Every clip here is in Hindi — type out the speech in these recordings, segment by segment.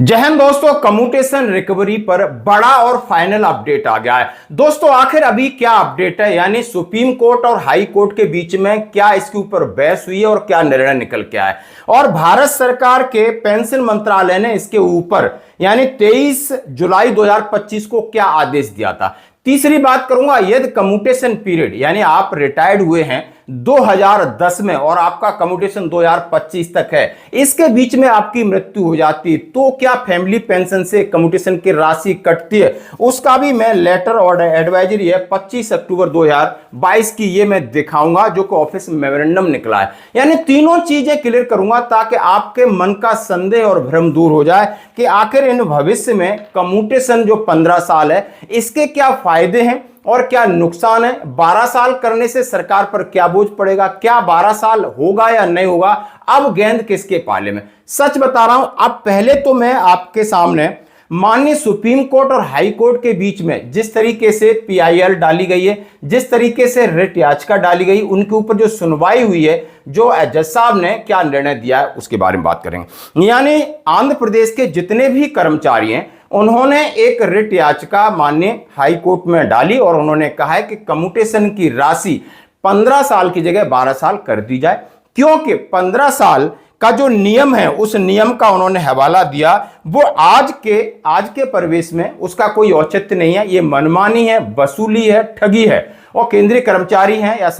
जय हिंद दोस्तों, कम्यूटेशन रिकवरी पर बड़ा और फाइनल अपडेट आ गया है। दोस्तों आखिर अभी क्या अपडेट है, यानी सुप्रीम कोर्ट और हाई कोर्ट के बीच में क्या इसके ऊपर बहस हुई है और क्या निर्णय निकल के आया है। और भारत सरकार के पेंशन मंत्रालय ने इसके ऊपर यानी 23 जुलाई 2025 को क्या आदेश दिया था। तीसरी बात करूंगा, यदि कम्यूटेशन पीरियड यानी आप रिटायर्ड हुए हैं 2010 में और आपका कम्यूटेशन 2025 तक है, इसके बीच में आपकी मृत्यु हो जाती तो क्या फैमिली पेंशन से कम्यूटेशन की राशि कटती है, उसका भी मैं लेटर और एडवाइजरी है 25 अक्टूबर 2022 की ये मैं दिखाऊंगा जो कि ऑफिस मेमोरेंडम निकला है। यानी तीनों चीजें क्लियर करूंगा ताकि आपके मन का संदेह और भ्रम दूर हो जाए कि आखिर इन भविष्य में कम्यूटेशन जो 15 साल है इसके क्या फायदे हैं और क्या नुकसान है। 12 साल करने से सरकार पर क्या बोझ पड़ेगा, क्या 12 साल होगा या नहीं होगा, अब गेंद किसके पाले में। सच बता रहा हूं, अब पहले तो मैं आपके सामने माननीय सुप्रीम कोर्ट और हाई कोर्ट के बीच में जिस तरीके से पीआईएल डाली गई है, जिस तरीके से रिट याचिका डाली गई, उनके ऊपर जो सुनवाई हुई है, जो जज साहब ने क्या निर्णय दिया है उसके बारे में बात करेंगे। यानी आंध्र प्रदेश के जितने भी कर्मचारी हैं उन्होंने एक रिट याचिका माननीय हाई कोर्ट में डाली और उन्होंने कहा है कि कम्यूटेशन की राशि 15 साल की जगह 12 साल कर दी जाए, क्योंकि 15 साल का जो नियम है उस नियम का उन्होंने हवाला दिया, वो आज के परिवेश में उसका कोई औचित्य नहीं है। ये मनमानी है, वसूली है, ठगी है। और केंद्रीय कर्मचारी हैं या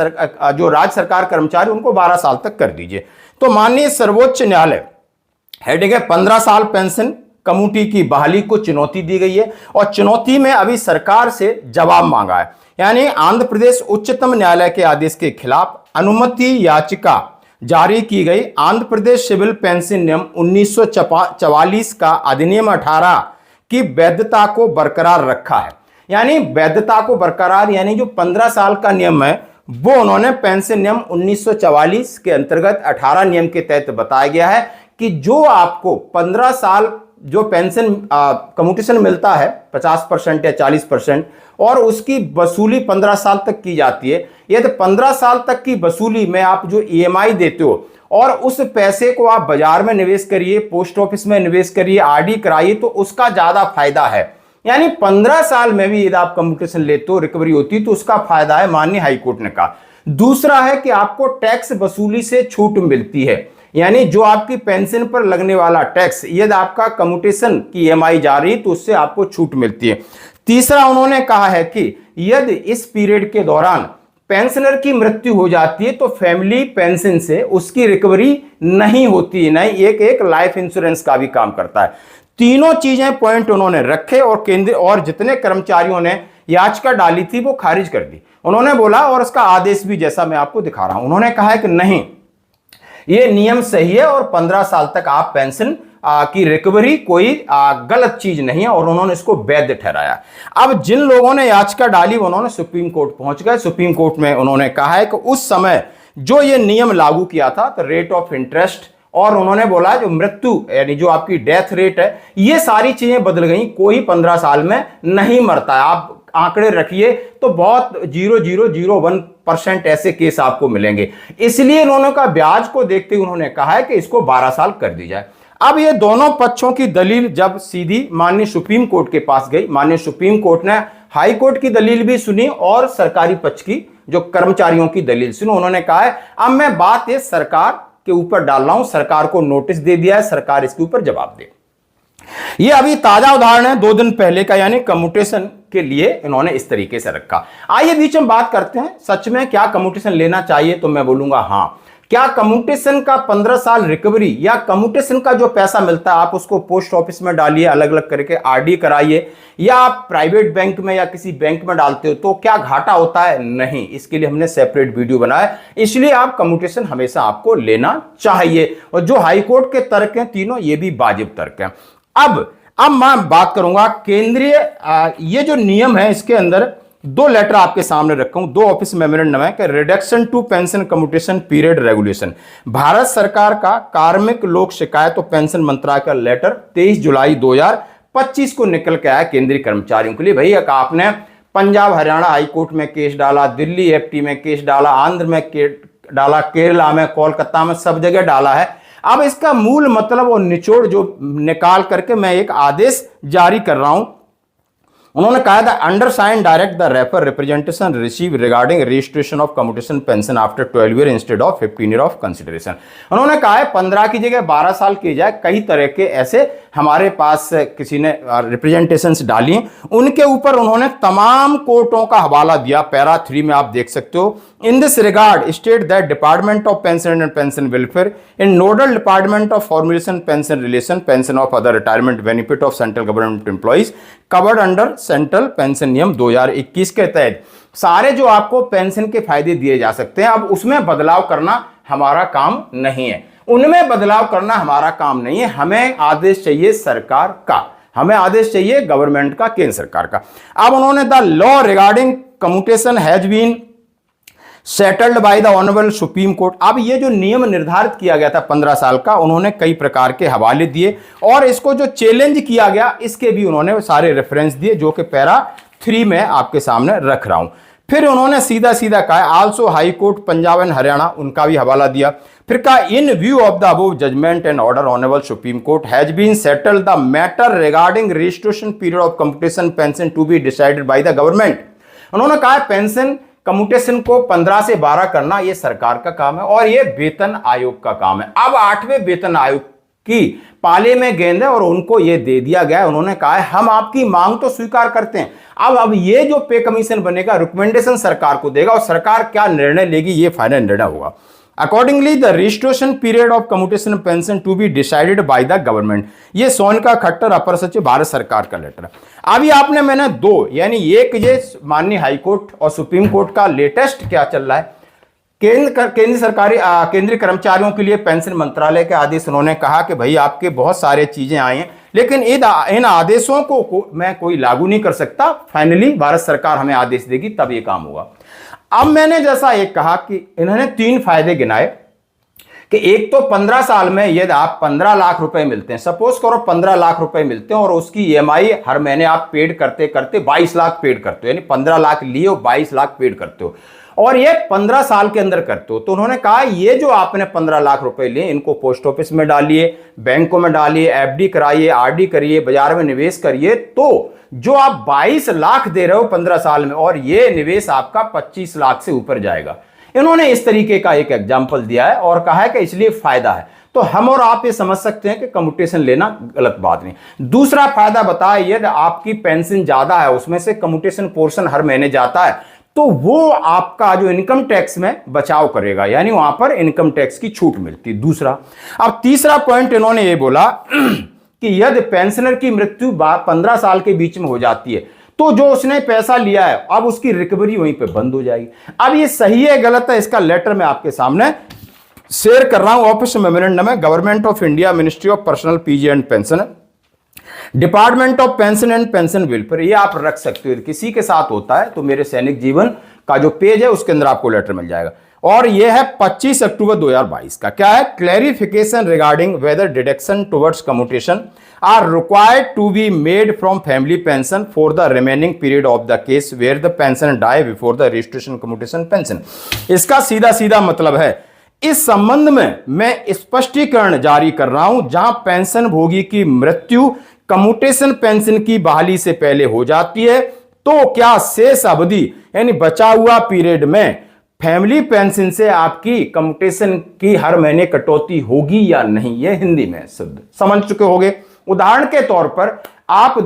जो राज्य सरकार कर्मचारी, उनको 12 साल तक कर दीजिए। तो माननीय सर्वोच्च न्यायालय हेडिंग है 15 साल पेंशन कम्यूनिटी की बहाली को चुनौती दी गई है और चुनौती में अभी सरकार से जवाब मांगा है। यानी आंध्र प्रदेश उच्चतम न्यायालय के आदेश के खिलाफ अनुमति याचिका जारी की गई। आंध्र प्रदेश सिविल पेंशन नियम 1944 का अधिनियम 18 की वैधता को बरकरार रखा है। यानी वैधता को बरकरार, यानी जो 15 साल का नियम है वो उन्होंने पेंशन नियम 1944 के अंतर्गत 18 नियम के तहत बताया गया है कि जो आपको 15 साल जो पेंशन कम्यूटेशन मिलता है 50% या 40% और उसकी वसूली 15 साल तक की जाती है। यदि 15 साल तक की वसूली में आप जो ईएमआई देते हो और उस पैसे को आप बाजार में निवेश करिए, पोस्ट ऑफिस में निवेश करिए, आरडी कराइए, तो उसका ज्यादा फायदा है। यानी 15 साल में भी यदि आप कम्यूटेशन लेते हो, रिकवरी होती तो उसका फायदा है, माननीय हाईकोर्ट ने कहा। दूसरा है कि आपको टैक्स वसूली से छूट मिलती है, यानी जो आपकी पेंशन पर लगने वाला टैक्स यदि आपका कम्यूटेशन की ईएमआई जा रही तो उससे आपको छूट मिलती है। तीसरा उन्होंने कहा है कि यदि इस पीरियड के दौरान पेंशनर की मृत्यु हो जाती है तो फैमिली पेंशन से उसकी रिकवरी नहीं होती, नहीं एक लाइफ इंश्योरेंस का भी काम करता है। तीनों चीजें पॉइंट उन्होंने रखे और केंद्र और जितने कर्मचारियों ने याचिका डाली थी वो खारिज कर दी। उन्होंने बोला, और इसका आदेश भी जैसा मैं आपको दिखा रहा हूं, उन्होंने कहा है कि नहीं, ये नियम सही है और 15 साल तक आप पेंशन की रिकवरी कोई गलत चीज नहीं है और उन्होंने इसको वैध ठहराया। अब जिन लोगों ने याचिका डाली उन्होंने सुप्रीम कोर्ट पहुंच गए। सुप्रीम कोर्ट में उन्होंने कहा है कि उस समय जो ये नियम लागू किया था तो रेट ऑफ इंटरेस्ट, और उन्होंने बोला जो मृत्यु यानी जो आपकी डेथ रेट है, ये सारी चीजें बदल गई। कोई 15 साल में नहीं मरता है। आप आंकड़े रखिए तो बहुत 0.001% ऐसे केस आपको मिलेंगे। इसलिए इन्होंने का ब्याज को देखते हुए उन्होंने कहा है कि इसको 12 साल कर दी जाए। अब ये दोनों पक्षों की दलील जब सीधी माननीय सुप्रीम कोर्ट के पास गई, माननीय सुप्रीम कोर्ट ने हाई कोर्ट की दलील भी सुनी और सरकारी पक्ष की जो कर्मचारियों की दलील सुनी। उन्होंने कहा है अब मैं बात ये सरकार के ऊपर डाल रहा हूं, सरकार को नोटिस दे दिया है, सरकार इसके ऊपर जवाब दे। ये अभी ताजा उदाहरण है 2 दिन पहले का, यानी कम्यूटेशन के लिए इन्होंने इस तरीके से रखा। आइए बीच में बात करते हैं सच में क्या कम्यूटेशन लेना चाहिए, तो मैं बोलूंगा हां। क्या कम्यूटेशन का 15 साल रिकवरी या कम्यूटेशन का जो पैसा मिलता है आप उसको पोस्ट ऑफिस में डालिए, अलग अलग करके आरडी कराइए, या आप प्राइवेट बैंक में या किसी बैंक में डालते हो तो क्या घाटा होता है? नहीं। इसके लिए हमने सेपरेट वीडियो बनाया, इसलिए आप कम्यूटेशन हमेशा आपको लेना चाहिए। और जो हाईकोर्ट के तर्क हैं तीनों, ये भी वाजिब तर्क हैं। अब मैं बात करूंगा केंद्रीय ये जो नियम है इसके अंदर 2 लेटर आपके सामने रखा हूं, 2 ऑफिस मेमोरेंडम है कि reduction to pension commutation period regulation. Bharat सरकार का कार्मिक लोक शिकायत और पेंशन मंत्रालय का लेटर 23 जुलाई 2025 को निकल के आया केंद्रीय कर्मचारियों के लिए। भैया आपने पंजाब हरियाणा हाईकोर्ट में केस डाला, दिल्ली एफटी में केस डाला, आंध्र में डाला, केरला में, कोलकाता में, सब जगह डाला है। अब इसका मूल मतलब और निचोड़ जो निकाल करके मैं एक आदेश जारी कर रहा हूं। उन्होंने कहा था undersigned direct the refer representation receive regarding registration of commutation pension after 12 year instead of 15 year of consideration. उन्होंने कहा है 15 की जगह 12 साल की जाए। कई तरह के ऐसे हमारे पास किसी ने रिप्रेजेंटेशंस डाली, उनके ऊपर उन्होंने तमाम कोर्टों का हवाला दिया। पैरा 3 में आप देख सकते हो। In this regard state that department of pension and pension welfare in nodal department of formulation pension relation pension of other retirement benefit of central government employees covered under central pension नियम 2021 के तहत सारे जो आपको पेंशन के फायदे दिए जा सकते हैं, अब उसमें बदलाव करना हमारा काम नहीं है, उनमें बदलाव करना हमारा काम नहीं है। हमें आदेश चाहिए सरकार का, हमें आदेश चाहिए गवर्नमेंट का, केंद्र सरकार का। अब उन्होंने the law regarding commutation has been settled by the honourable supreme court. अब ये जो नियम निर्धारित किया गया था 15 साल का, उन्होंने कई प्रकार के हवाले दिए और इसको जो चैलेंज किया गया इसके भी उन्होंने सारे रेफरेंस दिए, जो कि पैरा 3 में आपके सामने रख रहा हूं। फिर उन्होंने सीधा सीधा कहा also high court Punjab and Haryana, उनका भी हवाला दिया। फिर कहा in view of the above judgement and order honourable supreme court has been settled the matter regarding registration period of commutation pension to be decided by the government. उन्होंने कहा पेंशन कम्यूटेशन को 15 से 12 करना यह सरकार का काम है और यह वेतन आयोग का काम है। अब 8वें वेतन आयोग की पाले में गेंद है और उनको यह दे दिया गया है। उन्होंने कहा है हम आपकी मांग तो स्वीकार करते हैं, अब ये जो पे कमीशन बनेगा रिकमेंडेशन सरकार को देगा और सरकार क्या निर्णय लेगी ये फाइनल निर्णय होगा। Accordingly the registration period of commutation pension to be decided by the government. ये सोनका खट्टर अपर सचिव भारत सरकार का लेटर है। अभी आपने मैंने 2 यानी एक ये माननीय हाईकोर्ट और सुप्रीम कोर्ट का लेटेस्ट क्या चल रहा है, केंद्रीय कर्मचारियों के लिए पेंशन मंत्रालय के आदेश। उन्होंने कहा कि भाई आपके बहुत सारे चीजें आई हैं लेकिन इन आदेशों को मैं कोई लागू नहीं कर सकता, फाइनली भारत सरकार हमें आदेश देगी तब ये काम होगा। अब मैंने जैसा एक कहा कि इन्होंने 3 फायदे गिनाए कि एक तो 15 साल में यदि आप 15 लाख रुपए मिलते हैं, सपोज करो 15 लाख रुपए मिलते हैं और उसकी ईएमआई हर महीने आप पेड करते करते 22 लाख पेड करते हो, यानी 15 लाख लिए हो 22 लाख पेड करते हो और ये 15 साल के अंदर करते हो। तो उन्होंने कहा ये जो आपने 15 लाख रुपए लिए इनको पोस्ट ऑफिस में डालिए, बैंकों में डालिए, एफडी कराइए, आरडी करिए, बाजार में निवेश करिए, तो जो आप 22 लाख दे रहे हो 15 साल में और ये निवेश आपका 25 लाख से ऊपर जाएगा। इन्होंने इस तरीके का एक एग्जाम्पल दिया है और कहा है कि इसलिए फायदा है। तो हम और आप ये समझ सकते हैं कि कम्यूटेशन लेना गलत बात नहीं। दूसरा फायदा बताया यदि आपकी पेंशन ज्यादा है, उसमें से कम्यूटेशन पोर्शन हर महीने जाता है, तो वो आपका जो इनकम टैक्स में बचाव करेगा, यानी वहां पर इनकम टैक्स की छूट मिलती। दूसरा, अब तीसरा पॉइंट इन्होंने ये बोला कि यदि पेंशनर की मृत्यु 15 साल के बीच में हो जाती है तो जो उसने पैसा लिया है अब उसकी रिकवरी वहीं पे बंद हो जाएगी। अब ये सही है गलत है, इसका लेटर मैं आपके सामने शेयर कर रहा हूं। ऑफिस मेमोरेंडम है, government of India, ministry of personal PG and pension, department of pension and pension welfare, ये आप रख सकते हो। किसी के साथ होता है तो मेरे सैनिक जीवन का जो पेज है उसके अंदर आपको लेटर मिल जाएगा। और यह है 25 अक्टूबर 2022 का। क्या है? Clarification regarding whether deduction towards commutation are required to be made from family pension for the remaining period of the case where the pension die before the registration commutation pension. इसका सीधा सीधा मतलब है इस संबंध में मैं स्पष्टीकरण जारी कर रहा हूं, जहां पेंशन भोगी की मृत्यु कम्यूटेशन पेंशन की बहाली से पहले हो जाती है तो क्या शेष अवधि यानी बचा हुआ पीरियड में फैमिली पेंशन से आपकी कम्यूटेशन की हर महीने कटौती होगी या नहीं, ये हिंदी में शब्द समझ चुके होंगे। उदाहरण के तौर पर आप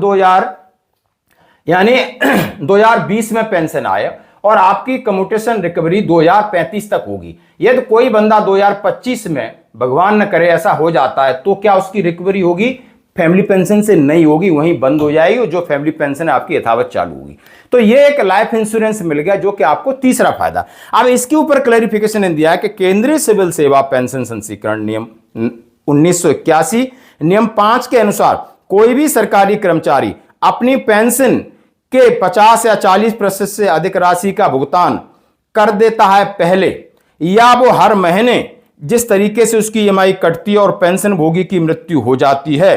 2020 में पेंशन आए और आपकी कम्यूटेशन रिकवरी 2035 तक होगी। यदि कोई बंदा 2025 में भगवान न करे ऐसा हो जाता है तो क्या उसकी रिकवरी होगी? फैमिली पेंशन से नहीं होगी, वहीं बंद हो जाएगी और जो फैमिली पेंशन है आपकी यथावत चालू होगी। तो ये एक लाइफ इंश्योरेंस मिल गया जो कि आपको तीसरा फायदा। अब इसके ऊपर क्लैरिफिकेशन दिया है कि केंद्रीय सिविल सेवा पेंशन संस्करण नियम 1981 नियम 5 के अनुसार कोई भी सरकारी कर्मचारी अपनी पेंशन के 50 या 40% से अधिक राशि का भुगतान कर देता है पहले, या वो हर महीने जिस तरीके से उसकी ईएमआई कटती है और पेंशन भोगी की मृत्यु हो जाती है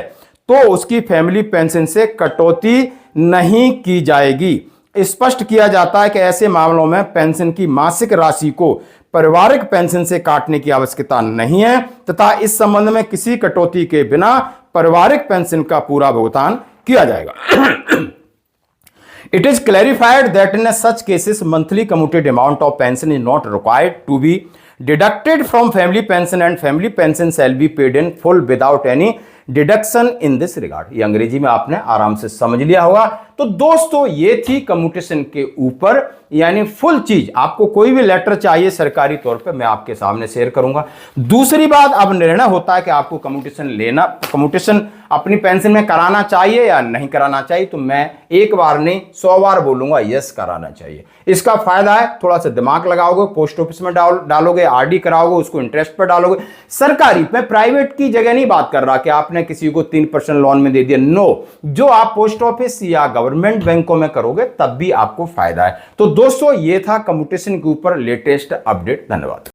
तो उसकी फैमिली पेंशन से कटौती नहीं की जाएगी। स्पष्ट किया जाता है कि ऐसे मामलों में पेंशन की मासिक राशि को पारिवारिक पेंशन से काटने की आवश्यकता नहीं है तथा इस संबंध में किसी कटौती के बिना पारिवारिक पेंशन का पूरा भुगतान किया जाएगा। It is clarified that in such cases, monthly commuted amount of pension is not required to be deducted from family pension and family pension shall be paid in full without any deduction in this regard. ये अंग्रेजी में आपने आराम से समझ लिया होगा। तो दोस्तों ये थी कम्यूटेशन के ऊपर यानी फुल चीज। आपको कोई भी लेटर चाहिए सरकारी तौर पे मैं आपके सामने शेयर करूंगा। दूसरी बात, अब निर्णय होता है कि आपको कम्यूटेशन अपनी पेंशन में कराना चाहिए या नहीं कराना चाहिए। तो मैं एक बार नहीं 100 बार बोलूंगा यस कराना चाहिए। इसका फायदा है थोड़ा सा दिमाग लगाओगे, पोस्ट ऑफिस में डालोगे, आरडी कराओगे, उसको इंटरेस्ट पर डालोगे। सरकारी पे प्राइवेट की जगह नहीं बात कर रहा कि आपने किसी को 3% लोन में दे दिया। नो, जो आप पोस्ट ऑफिस या गवर्नमेंट बैंकों में करोगे तब भी आपको फायदा है। तो दोस्तों ये था कम्यूटेशन के ऊपर लेटेस्ट अपडेट। धन्यवाद।